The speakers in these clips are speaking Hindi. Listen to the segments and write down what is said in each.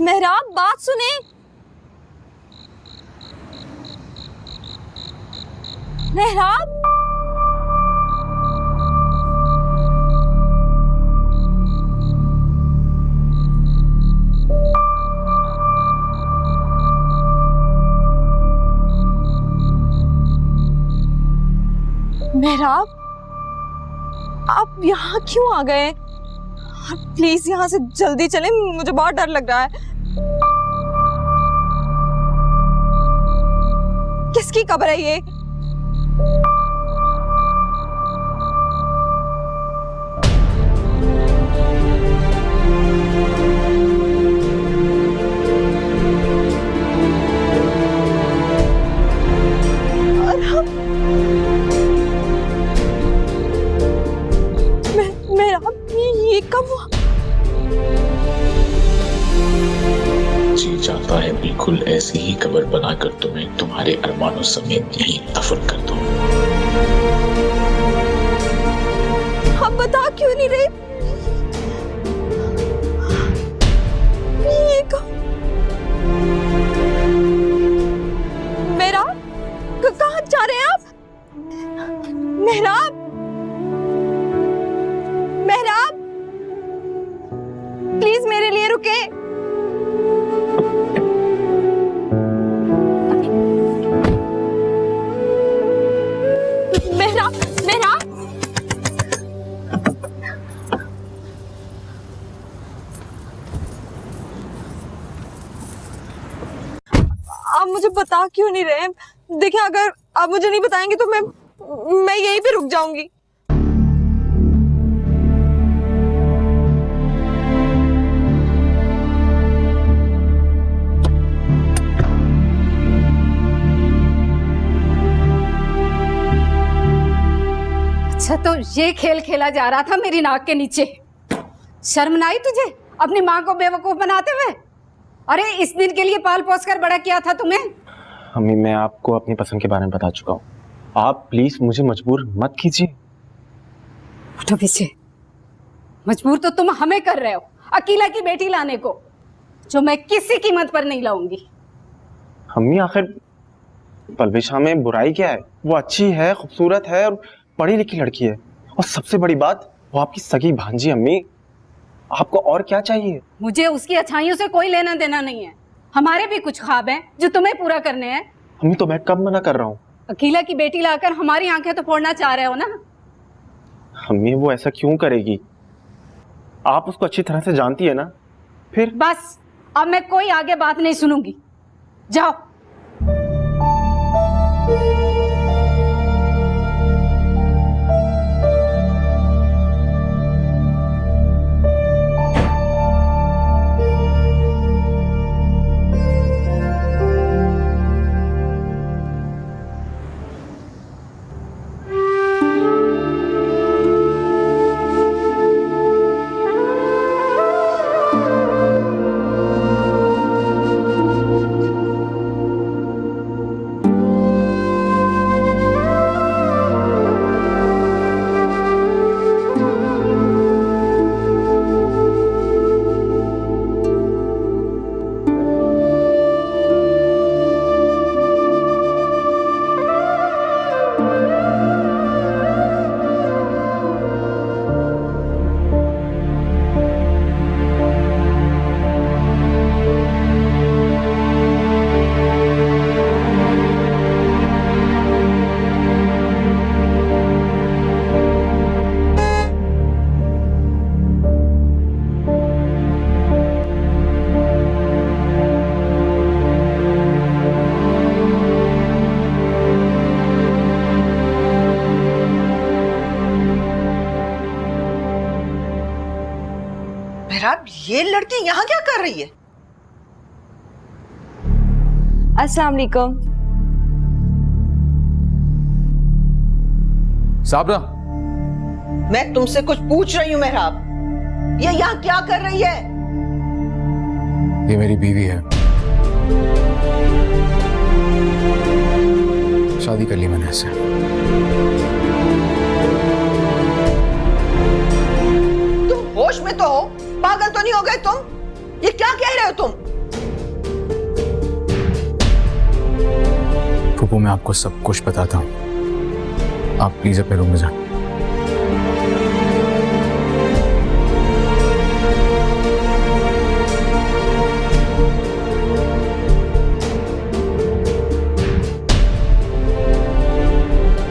मेहराब बात सुने। मेहराब मेहराब आप यहाँ क्यों आ गए? प्लीज यहाँ से जल्दी चलें, मुझे बहुत डर लग रहा है। किसकी कब्र है ये? ये कब हुआ? जी चाहता है बिल्कुल ऐसी ही कब्र बनाकर तुम्हें तुम्हारे अरमानों समेत यहीं दफन कर दूं। हम बता क्यों नहीं रहे? ये कब? मेरा कहाँ जा रहे हैं आप? मेहराब, मेहराब प्लीज मेरे लिए रुके। मेहराब, मेहराब आप मुझे बता क्यों नहीं रहे? देखिए अगर आप मुझे नहीं बताएंगे तो मैं यहीं पे रुक जाऊंगी। अच्छा तो ये खेल खेला जा रहा था मेरी नाक के नीचे। शर्म ना आई तुझे अपनी माँ को बेवकूफ बनाते हुए? अरे इस दिन के लिए पाल पोस कर बड़ा किया था तुम्हें। अम्मी मैं आपको अपनी पसंद के बारे में बता चुका हूँ, आप प्लीज मुझे मजबूर मत कीजिए। उठो पीछे। मजबूर तो तुम हमें कर रहे हो अकीला की बेटी लाने को, जो मैं किसी कीमत पर नहीं लाऊंगी। अम्मी आखिर पलविशा में बुराई क्या है? वो अच्छी है, खूबसूरत है और पढ़ी लिखी लड़की है, और सबसे बड़ी बात वो आपकी सगी भांजी। अम्मी आपको और क्या चाहिए? मुझे उसकी अच्छाइयों से कोई लेना देना नहीं है। हमारे भी कुछ ख्वाब हैं जो तुम्हें पूरा करने हैं। अम्मी तो मैं कब मना कर रहा हूँ? अकीला की बेटी लाकर हमारी आंखें तो फोड़ना चाह रहे हो ना? अम्मी वो ऐसा क्यों करेगी? आप उसको अच्छी तरह से जानती है ना। फिर बस अब मैं कोई आगे बात नहीं सुनूंगी, जाओ। ये लड़की यहाँ क्या कर रही है? अस्सलाम वालेकुम। साबरा, मैं तुमसे कुछ पूछ रही हूँ मेहराब, ये यहाँ क्या कर रही है? ये मेरी बीवी है, शादी कर ली मैंने इससे। तुम होश में तो हो? पागल तो नहीं हो गए तुम? ये क्या कह रहे हो तुम? फूफू मैं आपको सब कुछ बताता हूँ, आप प्लीज अपने रूम में जाएं।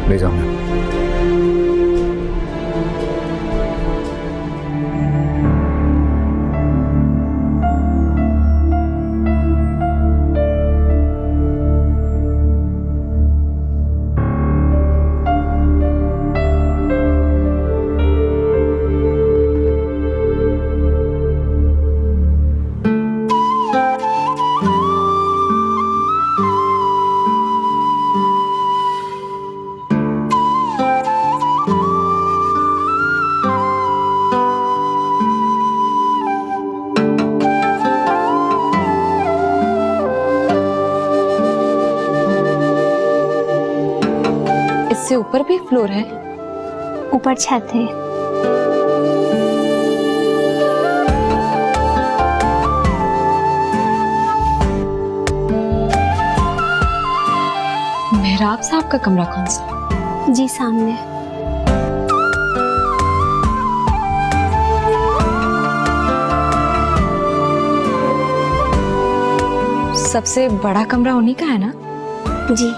ले जाऊँ मैं। इससे ऊपर भी फ्लोर है? ऊपर छत है। मेहराब साहब का कमरा कौन सा? जी सामने। सबसे बड़ा कमरा उन्हीं का है ना? जी।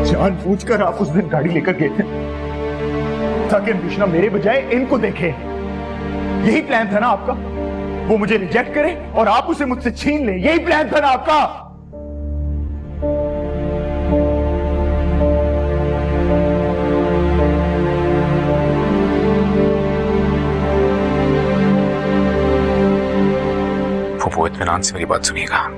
जानबूझकर आप उस दिन गाड़ी लेकर गए थे ताकि अंबिशना मेरे बजाय इनको देखे। यही प्लान था ना आपका? वो मुझे रिजेक्ट करे और आप उसे मुझसे छीन ले, यही प्लान था ना आपका? फूफू इत्मीनान से मेरी बात सुनिएगा।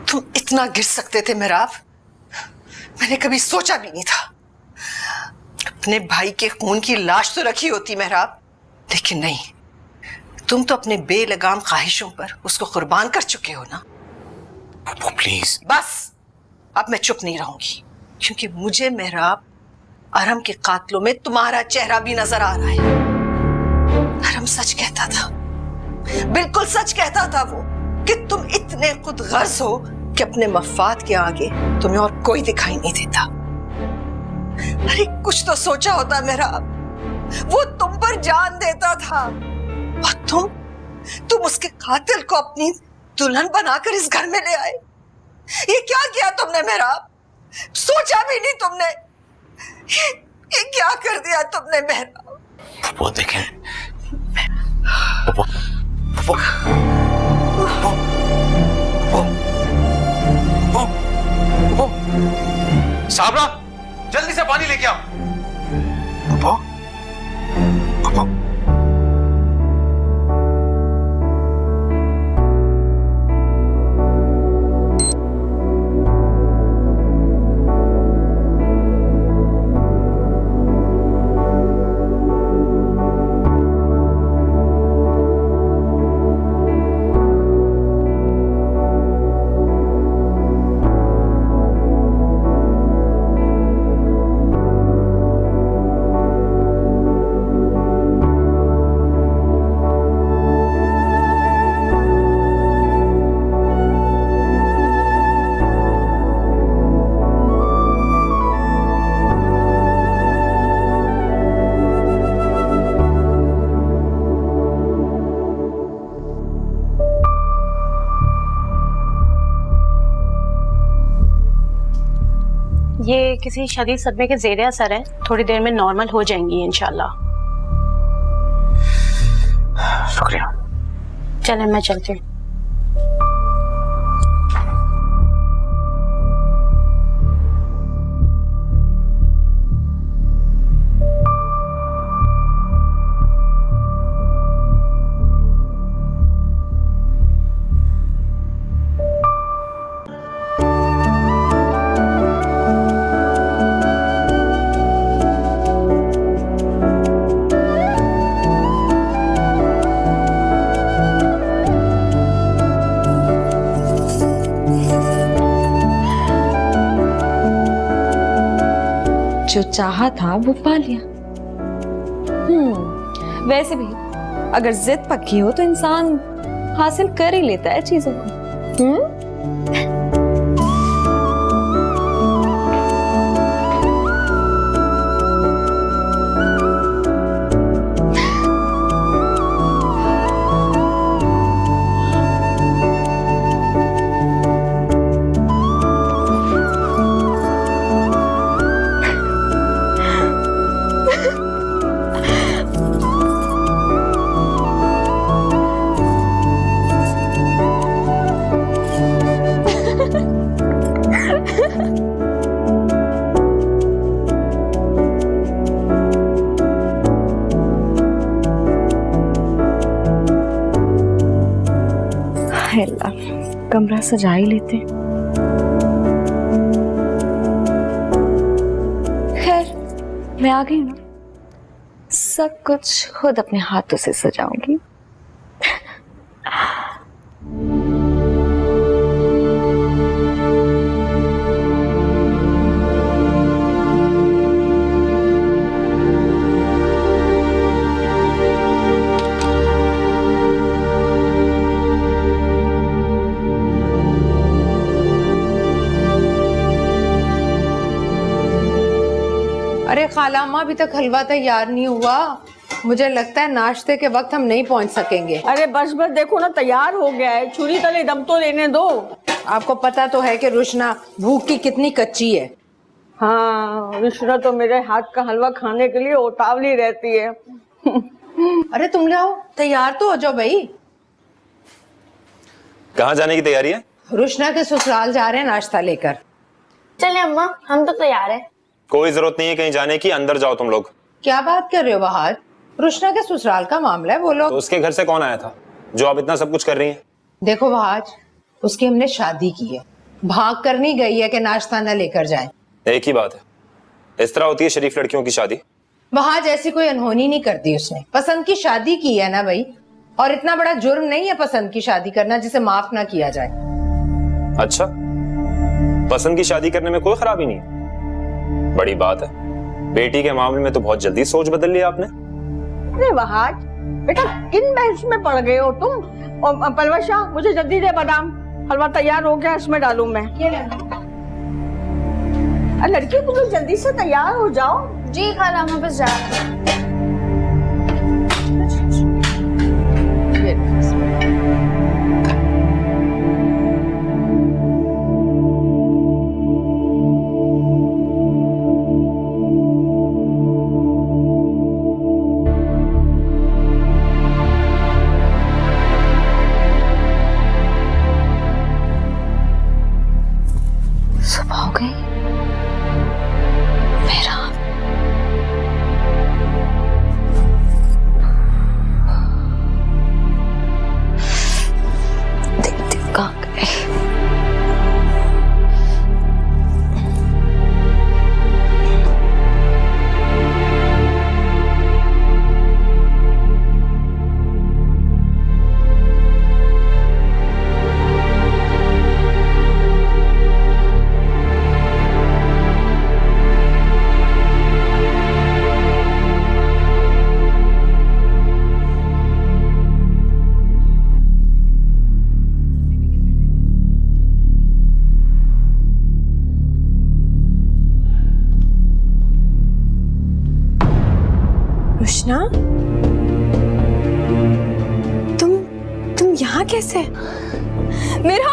तुम इतना गिर सकते थे मेहराब, मैंने कभी सोचा भी नहीं था। अपने भाई के खून की लाश तो रखी होती मेहराब, लेकिन नहीं, तुम तो अपने बेलगाम ख्वाहिशों पर उसको कुर्बान कर चुके हो ना। फूफू प्लीज। बस अब मैं चुप नहीं रहूंगी, क्योंकि मुझे मेहराब अरम के कातलों में तुम्हारा चेहरा भी नजर आ रहा है। अरम सच कहता था, बिल्कुल सच कहता था वो, कि तुम इतने खुद गर्ज हो कि अपने मफाद के आगे तुम्हें और कोई दिखाई नहीं देता। अरे कुछ तो सोचा होता मेरा। वो तुम पर जान देता था और तुम उसके कातिल को अपनी दुल्हन बनाकर इस घर में ले आए। ये क्या किया तुमने मेरा? सोचा भी नहीं तुमने। ये क्या कर दिया तुमने मेरा? वो देखें, साबरा, जल्दी से पानी लेके आओ। ये किसी शदीद सदमे के ज़ेरे असर है, थोड़ी देर में नॉर्मल हो जाएंगी इंशाल्लाह। शुक्रिया। चलें मैं चलती हूँ। जो चाहा था वो पा लिया। वैसे भी अगर जिद पक्की हो तो इंसान हासिल कर ही लेता है चीजों को। कमरा सजा ही लेते। खैर मैं आ गई ना, सब कुछ खुद अपने हाथों से सजाऊंगी। अरे खाला अम्मा, अभी तक हलवा तैयार नहीं हुआ। मुझे लगता है नाश्ते के वक्त हम नहीं पहुंच सकेंगे। अरे बस बस देखो ना, तैयार हो गया है। छुरी तले दम तो लेने दो। आपको पता तो है कि रुशना भूख की कितनी कच्ची है। हाँ, रुशना तो मेरे हाथ का हलवा खाने के लिए उतावली रहती है। अरे तुम ले आओ, तैयार तो हो जाओ भाई। कहाँ जाने की तैयारी है? रुशना के ससुराल जा रहे हैं नाश्ता लेकर। चले अम्मा, हम तो तैयार है। कोई जरूरत नहीं है कहीं जाने की, अंदर जाओ तुम लोग। क्या बात कर रहे हो बहार? रुशना के ससुराल का मामला है, वो लोग। तो उसके घर से कौन आया था जो आप इतना सब कुछ कर रही हैं? देखो बहार, उसकी हमने शादी की है, भाग कर नहीं गई है कि नाश्ता न लेकर जाए। एक ही बात है, इस तरह होती है शरीफ लड़कियों की शादी। वहां जैसी कोई अनहोनी नहीं कर दी उसने, पसंद की शादी की है ना भाई। और इतना बड़ा जुर्म नहीं है पसंद की शादी करना जिसे माफ ना किया जाए। अच्छा, पसंद की शादी करने में कोई खराबी नहीं है, बड़ी बात है। बेटी के मामले में तो बहुत जल्दी सोच बदल लिया आपने। अरे वहाज बेटा, किन बहस में पड़ गए हो तुम? और पलवशा, मुझे जल्दी दे बादाम। हलवा तैयार हो गया, इसमें डालूं मैं। लड़की तुम लोग जल्दी से तैयार हो जाओ। जी खाला, मैं बस जा रही हूँ। सुबह हो गई। मेरा देखती हूँ कहाँ गए। कृष्णा, तुम यहाँ कैसे? मेरा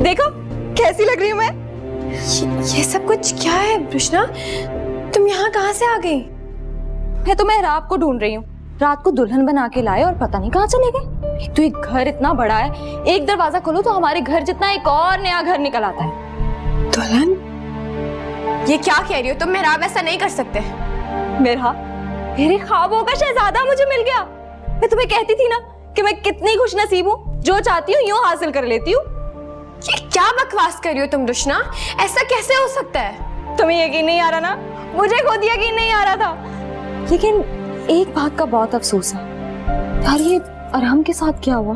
देखो कैसी लग रही हूँ मैं। ये सब कुछ क्या है कृष्णा? तुम यहाँ कहाँ से आ गई? मैं तो मेहराब को ढूंढ रही हूँ। रात को दुल्हन बना के लाए और पता नहीं कहाँ चले गए। एक तो ये घर इतना बड़ा है, एक दरवाजा खोलो तो हमारे घर जितना एक और नया घर निकल आता है। दुल्हन? ये क्या कह रही हो तुम? मेहराब ऐसा नहीं कर सकते। मेरे ख्वाबों का शहजादा मुझे मिल गया। मैं तुम्हें कहती थी ना कि मैं कितनी खुशनसीब हूँ, जो चाहती हूँ यूं हासिल कर लेती हूँ। ये क्या बकवास कर रही हो तुम कृष्णा? ऐसा कैसे हो सकता है? तुम्हें यकीन नहीं आ रहा ना? मुझे खुद यकीन नहीं आ रहा था। लेकिन एक बात का बहुत अफसोस है यार, ये अरहम के साथ क्या हुआ?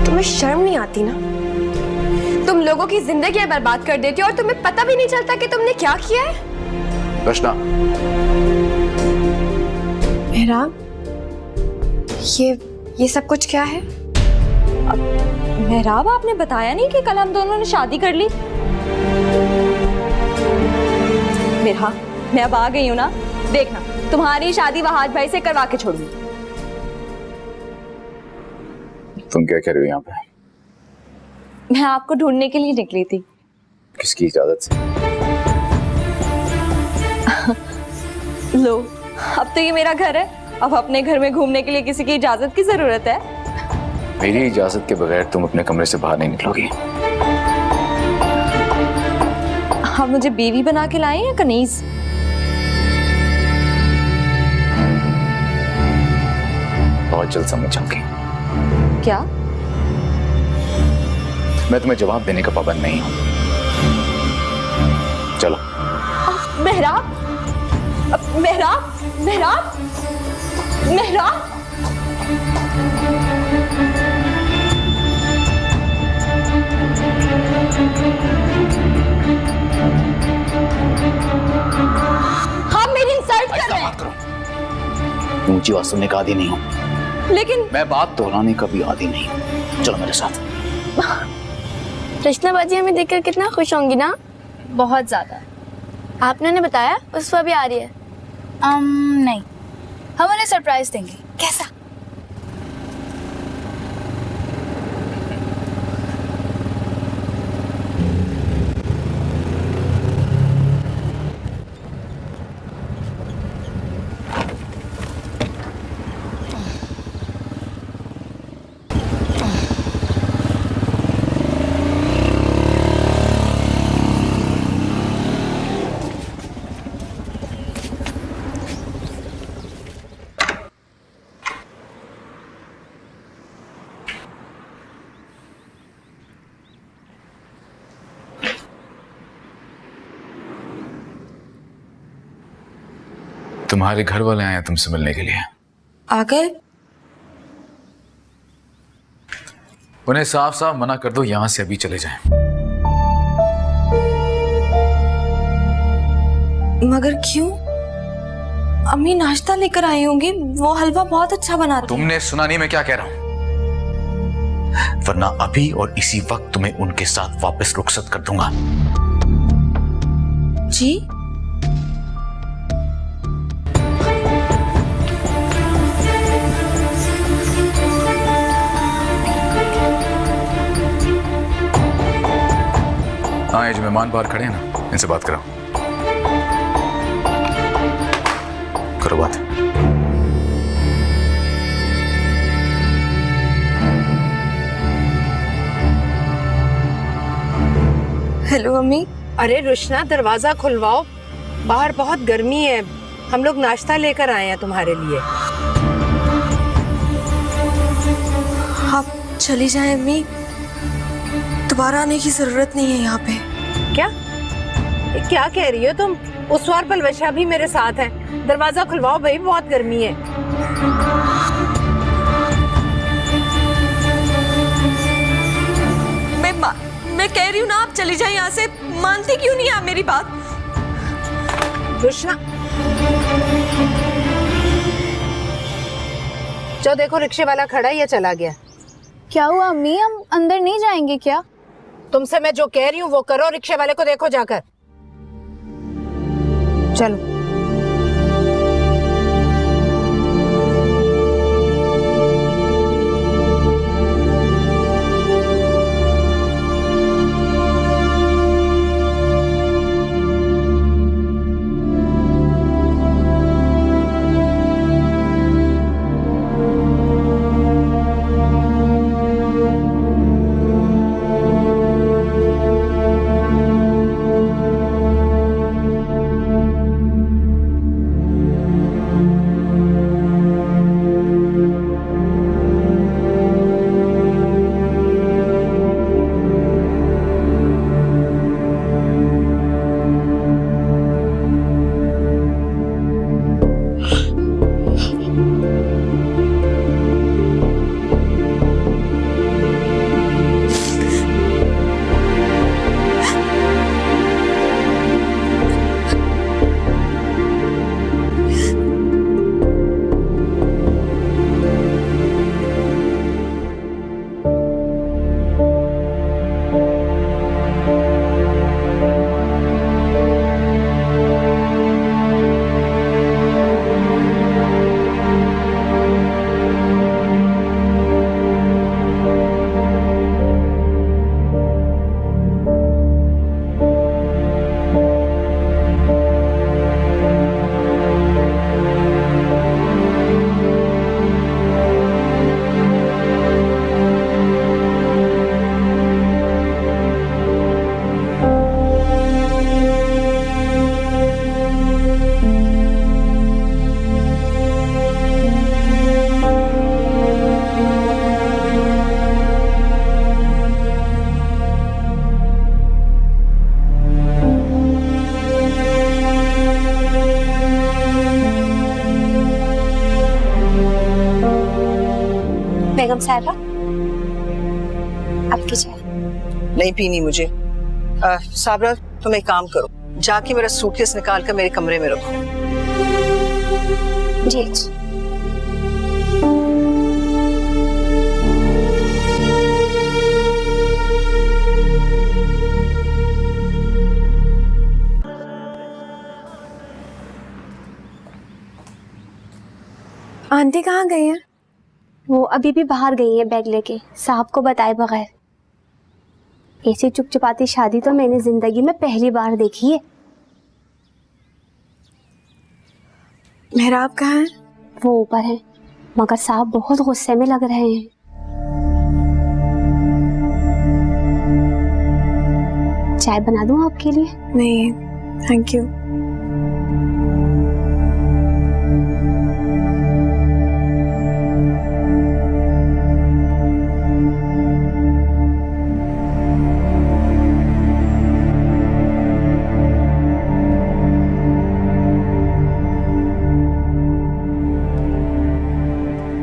तुम्हें शर्म नहीं आती ना? तुम लोगों की जिंदगी बर्बाद कर देती हो और तुम्हें पता भी नहीं चलता कि तुमने क्या किया है। कृष्णा, मेहराब, ये सब कुछ क्या है? मेहराब, आपने बताया नहीं कि कल हम दोनों ने शादी कर ली? मेहराब, मैं अब आ गई हूँ ना, देखना तुम्हारी शादी वहाज भाई से करवा के छोड़ूंगी। तुम क्या कर रही हो यहाँ पे? मैं आपको ढूंढने के लिए निकली थी। किसकी इजाजत से? लो, अब तो ये मेरा घर है। अब अपने घर में घूमने के लिए किसी की इजाजत की जरूरत है? मेरी इजाजत के बगैर तुम अपने कमरे से बाहर नहीं निकलोगी। आप मुझे बीवी बना के लाए या कनीज? बहुत जल्द समझ जाऊंगी। क्या? मैं तुम्हें जवाब देने का पाबंद नहीं हूं। चलो। मेहराब, मेहराब, मेहराब, मेहराब। आप मेरी इंसल्ट कर रहे हैं। ऊंची आवाज सुनने का आदी नहीं हूं। लेकिन मैं बात दोहराने का भी आदी नहीं हूं। चलो मेरे साथ। कृष्णा बाजी हमें देखकर कितना खुश होंगी ना? बहुत ज्यादा। आपने उन्हें बताया उस पर भी आ रही है? नहीं, हम उन्हें सरप्राइज देंगे। कैसा? तुम्हारे घर वाले आए हैं तुमसे मिलने के लिए। आ गए? उन्हें साफ साफ मना कर दो यहां से अभी चले जाएं। मगर क्यों? अम्मी नाश्ता लेकर आई होंगी, वो हलवा बहुत अच्छा बनाती है। तुमने सुना नहीं मैं क्या कह रहा हूं? वरना अभी और इसी वक्त तुम्हें उनके साथ वापस रुखसत कर दूंगा। जी हाँ, ये जो मेहमान बाहर खड़े हैं ना, इनसे बात कराओ। करो बात। हेलो अम्मी। अरे रुशना, दरवाजा खुलवाओ, बाहर बहुत गर्मी है। हम लोग नाश्ता लेकर आए हैं तुम्हारे लिए। आप चली जाएं अम्मी, दोबारा आने की जरूरत नहीं है यहाँ पे। क्या कह रही हो तुम? उस बार पलवशा भी मेरे साथ है। दरवाजा खुलवाओ भाई, बहुत गर्मी है। मैं कह रही हूँ ना, आप चली जाए यहाँ से। मानती क्यों नहीं आप मेरी बात? रुशना, जो देखो रिक्शे वाला खड़ा है, ये चला गया। क्या हुआ अम्मी, हम अंदर नहीं जाएंगे क्या? तुमसे मैं जो कह रही हूँ वो करो। रिक्शे वाले को देखो जाकर। चलो। बेगम साहिबा, आपकी चाय। नहीं पीनी मुझे। साबरा, तुम एक काम करो, जाके मेरा सूटकेस निकाल कर मेरे कमरे में रखो। जी। आंटी कहाँ गई हैं? वो अभी भी बाहर गई है बैग लेके, साहब को बताए बगैर। ऐसी चुपचुपाती शादी तो मैंने जिंदगी में पहली बार देखी है। मेहराब कहाँ है? वो ऊपर है, मगर साहब बहुत गुस्से में लग रहे हैं। चाय बना दूं आपके लिए? नहीं थैंक यू।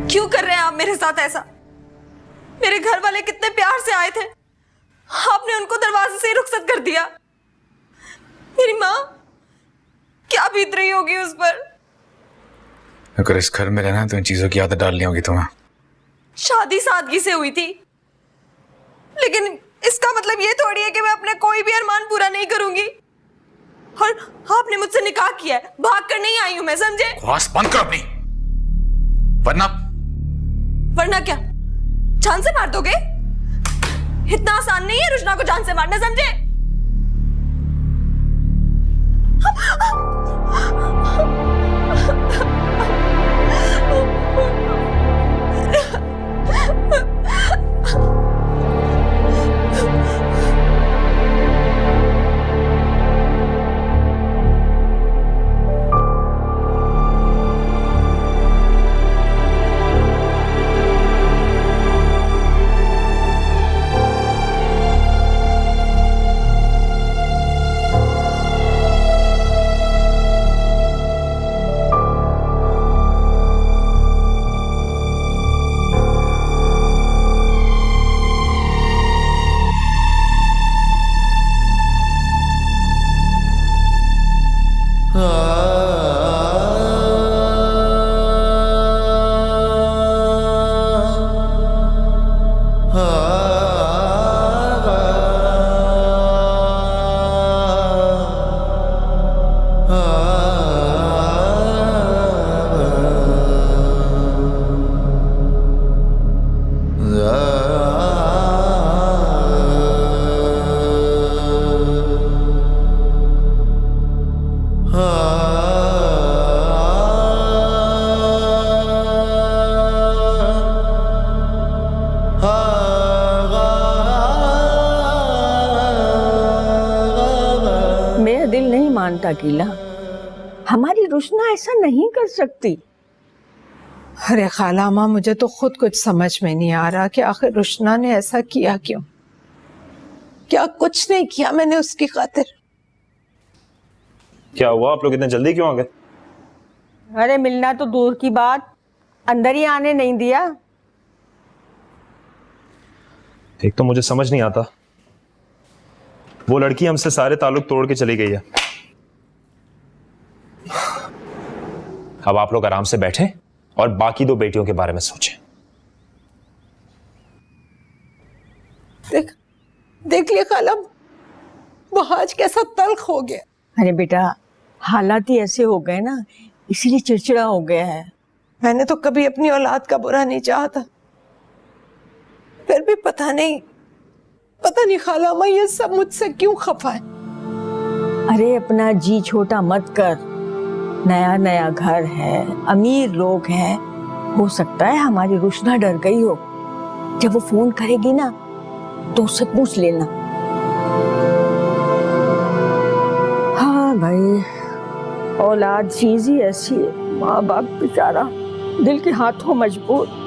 क्यों कर रहे हैं आप मेरे साथ ऐसा? मेरे घर वाले कितने प्यार से आए थे, आपने उनको दरवाजे से ही रुखसत कर दिया। मेरी माँ क्या बीत रही होगी उस पर। अगर इस घर में रहना तो इन चीजों की आदत डालनी होगी तुम्हें। शादी सादगी से हुई थी, लेकिन इसका मतलब ये थोड़ी है कि मैं अपने कोई भी अरमान पूरा नहीं करूंगी। और आपने मुझसे निकाह किया है, भाग कर नहीं आई हूं मैं, समझे? बकवास बंद करो अपनी, वरना क्या जान से मार दोगे? इतना आसान नहीं है रुशना को जान से मारना, समझे? मेरा दिल नहीं मानता कीला, हमारी रुशना ऐसा नहीं कर सकती। अरे खाला माँ, मुझे तो खुद कुछ समझ में नहीं आ रहा कि आखिर रुशना ने ऐसा किया क्यों। क्या कुछ नहीं किया मैंने उसकी खातिर। क्या हुआ, आप लोग इतने जल्दी क्यों आ गए? अरे मिलना तो दूर की बात, अंदर ही आने नहीं दिया। एक तो मुझे समझ नहीं आता, वो लड़की हमसे सारे ताल्लुक तोड़ के चली गई है। अब आप लोग आराम से बैठे और बाकी 2 बेटियों के बारे में सोचें। देख लिया खाला, वो आज कैसा तल्ख हो गया। अरे बेटा, हालात ही ऐसे हो गए ना, इसीलिए चिड़चिड़ा हो गया है। मैंने तो कभी अपनी औलाद का बुरा नहीं चाहता, फिर भी पता नहीं खाला माँ ये सब मुझसे क्यों खफा है। अरे अपना जी छोटा मत कर, नया नया घर है, अमीर लोग हैं, हो सकता है हमारी रुशना डर गई हो। जब वो फोन करेगी ना तो उससे पूछ लेना। हाँ भाई, औलाद चीज ही ऐसी है, माँ बाप बेचारा दिल के हाथों मजबूर।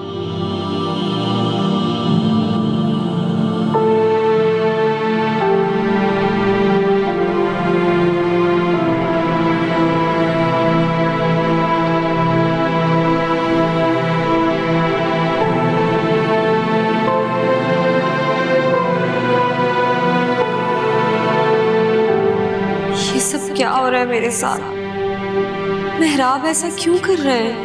क्या हो रहा है मेरे साथ? मेहराब ऐसा क्यों कर रहे हैं?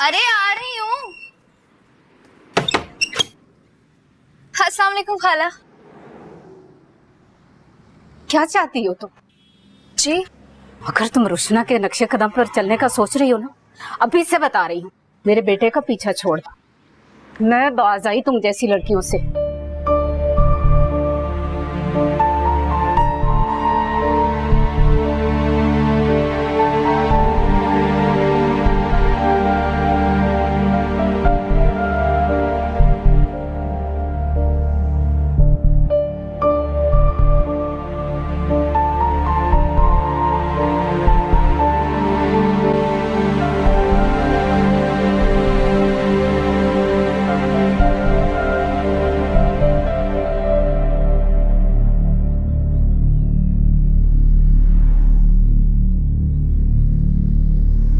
अरे आ रही हूँ। अस्सलाम वालेकुम खाला। क्या चाहती हो तुम? जी, अगर तुम रुशना के नक्शे कदम पर चलने का सोच रही हो ना, अभी से बता रही हूँ, मेरे बेटे का पीछा छोड़। मैं बाज आई तुम जैसी लड़कियों से।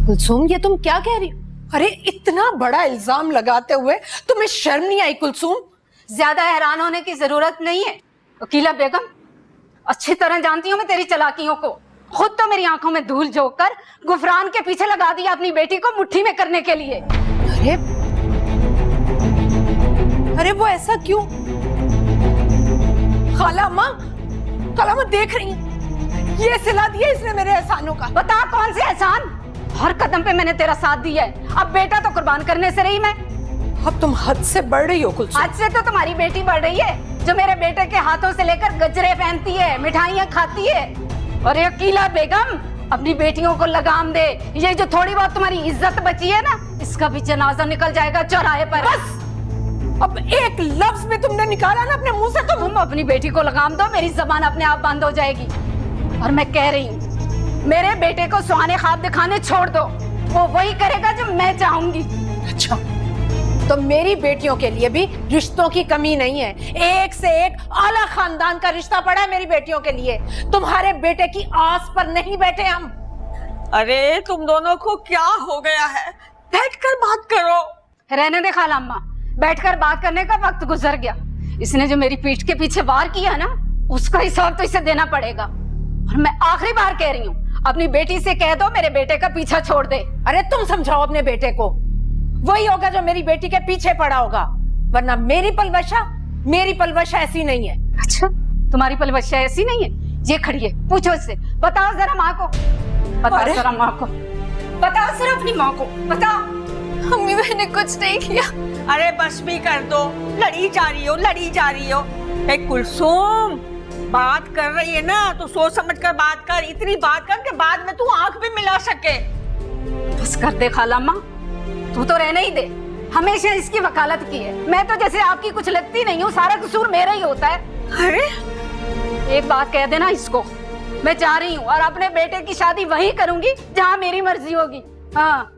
कुलसुम, ये तुम क्या कह रही हो? अरे इतना बड़ा इल्जाम लगाते हुए तुम्हें शर्म नहीं आई कुलसुम? ज्यादा हैरान होने की जरूरत नहीं है। वकीला बेगम, अच्छी तरह जानती हूँ मैं तेरी चालाकियों को। खुद तो मेरी आंखों में धूल झोंक कर गुफरान के पीछे लगा दिया अपनी बेटी को मुट्ठी में करने के लिए। अरे वो ऐसा क्यों? खाला अम्मा देख रही हैं, ये सिला दिया इसने मेरे एहसानों का। बता कौन से एहसान? हर कदम पे मैंने तेरा साथ दिया है, अब बेटा तो कुर्बान करने से रही मैं। अब तुम हद से बढ़ रही हो कुलसुम। आज से तो तुम्हारी बेटी बढ़ रही है, जो मेरे बेटे के हाथों से लेकर गजरे पहनती है, मिठाइयाँ खाती है। और ये वकीला बेगम, अपनी बेटियों को लगाम दे। ये जो थोड़ी बहुत तुम्हारी इज्जत बची है ना, इसका भी जनाजा निकल जाएगा चौराहे पर। बस अब एक लफ्ज भी तुमने निकाला ना अपने मुंह से, तुम अपनी बेटी को लगाम दो, मेरी जबान अपने आप बंद हो जाएगी। और मैं कह रही हूँ, मेरे बेटे को सुहाने ख्वाब दिखाने छोड़ दो, वो वही करेगा जो मैं चाहूंगी। अच्छा, तो मेरी बेटियों के लिए भी रिश्तों की कमी नहीं है। एक से एक आला खानदान का रिश्ता पड़ा है मेरी बेटियों के लिए। तुम्हारे बेटे की आस पर नहीं बैठे हम। अरे तुम दोनों को क्या हो गया है? बैठकर बात करो। रहने दे खाला अम्मा, बैठकर बात करने का वक्त गुजर गया। इसने जो मेरी पीठ के पीछे वार किया ना, उसका हिसाब तो इसे देना पड़ेगा। और मैं आखिरी बार कह रही हूँ, अपनी बेटी से कह दो मेरे बेटे का पीछा छोड़ दे। अरे तुम समझाओ अपने बेटे को, वही होगा जो मेरी बेटी के पीछे पड़ा होगा, वरना मेरी पलवशा ऐसी नहीं है। अच्छा, तुम्हारी पलवशा ऐसी नहीं है? ये खड़ी है, पूछो इससे। बताओ जरा माँ को, बताओ जरा माँ को, बताओ जरा अपनी माँ को, बताओ। मम्मी मैंने कुछ नहीं किया। अरे बस भी कर दो, लड़ी जा रही हो। एक कुलसुम, बात कर रही है ना तो सोच समझ कर बात कर। इतनी बात कर के बाद में तू आंख भी मिला सके। बस कर दे खाला अम्मा, तू तो रहने ही दे। हमेशा इसकी वकालत की है। मैं तो जैसे आपकी कुछ लगती नहीं हूँ, सारा कसूर मेरा ही होता है। अरे एक बात कह देना इसको, मैं जा रही हूँ और अपने बेटे की शादी वहीं करूंगी जहाँ मेरी मर्जी होगी। हाँ।